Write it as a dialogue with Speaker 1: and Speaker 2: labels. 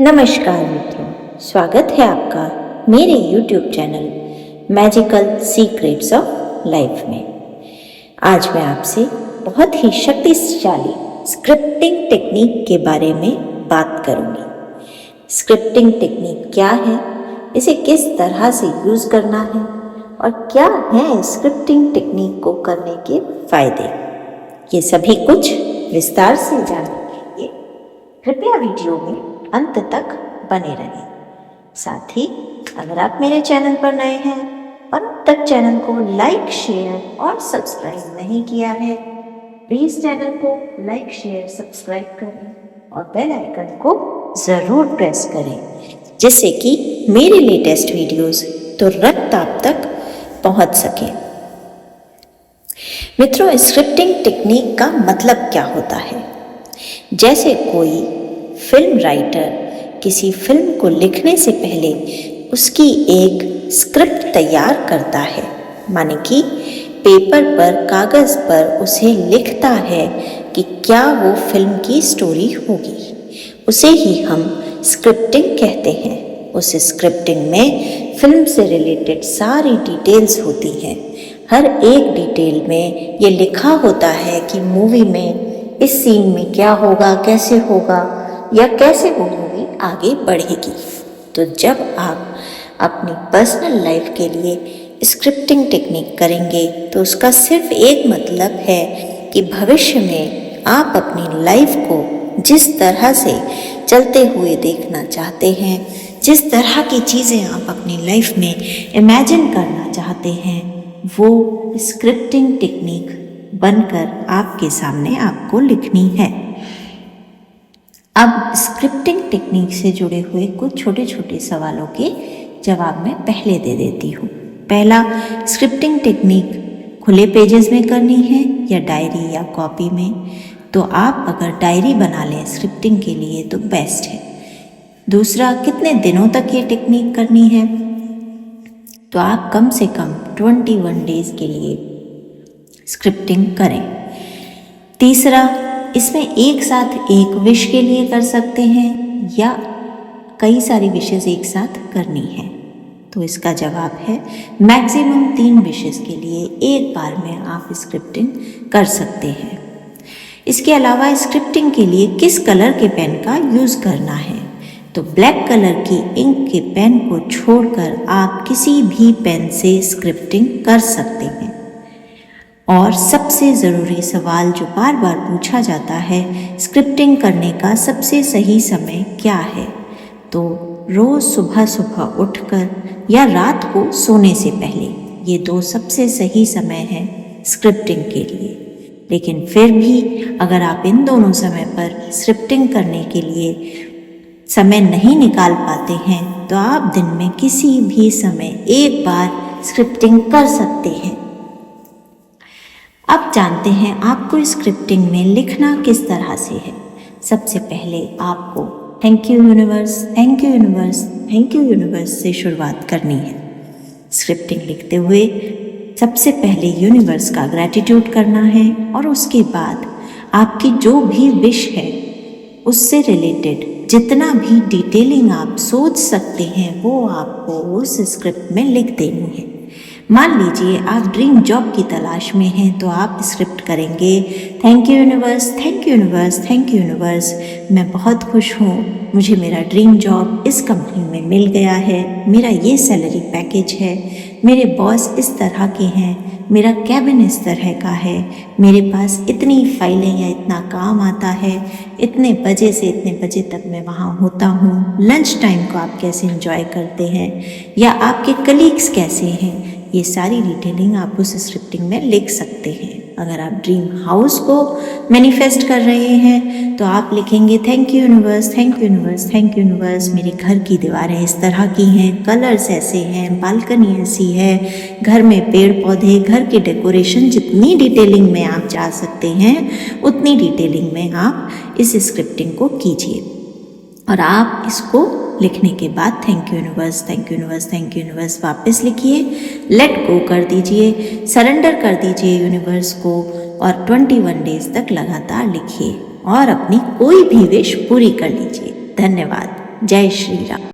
Speaker 1: नमस्कार मित्रों, स्वागत है आपका मेरे YouTube channel magical secrets of life में। आज मैं आपसे बहुत ही शक्तिशाली स्क्रिप्टिंग टेक्निक के बारे में बात करूंगी। स्क्रिप्टिंग टेक्निक क्या है, इसे किस तरह से यूज़ करना है और क्या है स्क्रिप्टिंग टेक्निक को करने के फायदे, ये सभी कुछ विस्तार से जानने के लिए कृपया वीडियो में अंत तक बने रहें। साथ ही अगर आप मेरे चैनल पर नए हैं और अब तक चैनल को लाइक, शेयर और सब्सक्राइब नहीं किया है, प्लीज चैनल को लाइक, शेयर, सब्सक्राइब करें और बेल आइकन को ज़रूर प्रेस करें, जिससे कि मेरे लेटेस्ट वीडियोस तुरंत आप तक पहुंच सके। मित्रों, स्क्रिप्टिंग टेक्निक का मतलब क्या होता है? जैसे कोई फिल्म राइटर किसी फिल्म को लिखने से पहले उसकी एक स्क्रिप्ट तैयार करता है, माने कि पेपर पर, कागज़ पर उसे लिखता है कि क्या वो फिल्म की स्टोरी होगी। उसे ही हम स्क्रिप्टिंग कहते हैं। उस स्क्रिप्टिंग में फिल्म से रिलेटेड सारी डिटेल्स होती हैं। हर एक डिटेल में ये लिखा होता है कि मूवी में इस सीन में क्या होगा, कैसे होगा या कैसे वो मूवी आगे बढ़ेगी। तो जब आप अपनी पर्सनल लाइफ के लिए स्क्रिप्टिंग टेक्निक करेंगे तो उसका सिर्फ एक मतलब है कि भविष्य में आप अपनी लाइफ को जिस तरह से चलते हुए देखना चाहते हैं, जिस तरह की चीज़ें आप अपनी लाइफ में इमेजिन करना चाहते हैं, वो स्क्रिप्टिंग टेक्निक बनकर आपके सामने आपको लिखनी है। अब स्क्रिप्टिंग टेक्निक से जुड़े हुए कुछ छोटे छोटे सवालों के जवाब मैं पहले दे देती हूँ। पहला, स्क्रिप्टिंग टेक्निक खुले पेजेस में करनी है या डायरी या कॉपी में? तो आप अगर डायरी बना लें स्क्रिप्टिंग के लिए तो बेस्ट है। दूसरा, कितने दिनों तक ये टेक्निक करनी है? तो आप कम से कम 21 डेज के लिए स्क्रिप्टिंग करें। तीसरा, इसमें एक साथ एक विश के लिए कर सकते हैं या कई सारी विशेस एक साथ करनी है? तो इसका जवाब है मैक्सिमम 3 विशेस के लिए एक बार में आप स्क्रिप्टिंग कर सकते हैं। इसके अलावा स्क्रिप्टिंग के लिए किस कलर के पेन का यूज़ करना है? तो ब्लैक कलर की इंक के पेन को छोड़कर आप किसी भी पेन से स्क्रिप्टिंग कर सकते हैं। और सबसे ज़रूरी सवाल जो बार बार पूछा जाता है, स्क्रिप्टिंग करने का सबसे सही समय क्या है? तो रोज़ सुबह सुबह उठकर या रात को सोने से पहले, ये 2 सबसे सही समय है स्क्रिप्टिंग के लिए। लेकिन फिर भी अगर आप इन दोनों समय पर स्क्रिप्टिंग करने के लिए समय नहीं निकाल पाते हैं तो आप दिन में किसी भी समय एक बार स्क्रिप्टिंग कर सकते हैं। अब जानते हैं आपको स्क्रिप्टिंग में लिखना किस तरह से है। सबसे पहले आपको thank you universe, thank you universe, thank you universe से शुरुआत करनी है। स्क्रिप्टिंग लिखते हुए सबसे पहले यूनिवर्स का ग्रैटिट्यूड करना है और उसके बाद आपकी जो भी विश है उससे रिलेटेड जितना भी डिटेलिंग आप सोच सकते हैं वो आपको उस स्क्रिप्ट में लिख देनी है। मान लीजिए आप ड्रीम जॉब की तलाश में हैं तो आप स्क्रिप्ट करेंगे, thank you universe, thank you universe, thank you universe, मैं बहुत खुश हूँ, मुझे मेरा ड्रीम जॉब इस कंपनी में मिल गया है, मेरा ये सैलरी पैकेज है, मेरे बॉस इस तरह के हैं, मेरा कैबिन इस तरह का है, मेरे पास इतनी फाइलें या इतना काम आता है, इतने बजे से इतने बजे तक मैं वहाँ होता हूँ, लंच टाइम को आप कैसे एंजॉय करते हैं या आपके कलीग्स कैसे हैं, ये सारी डिटेलिंग आप उस स्क्रिप्टिंग में लिख सकते हैं। अगर आप ड्रीम हाउस को मैनिफेस्ट कर रहे हैं तो आप लिखेंगे thank you universe, thank you universe, thank you universe, मेरे घर की दीवारें इस तरह की हैं, कलर्स ऐसे हैं, बालकनी ऐसी है, घर में पेड़ पौधे, घर की डेकोरेशन, जितनी डिटेलिंग में आप जा सकते हैं उतनी डिटेलिंग में आप इस स्क्रिप्टिंग को कीजिए। और आप इसको लिखने के बाद thank you universe, thank you universe, thank you universe वापस लिखिए, लेट गो कर दीजिए, सरेंडर कर दीजिए यूनिवर्स को और 21 डेज तक लगातार लिखिए और अपनी कोई भी विश पूरी कर लीजिए। धन्यवाद। जय श्री राम।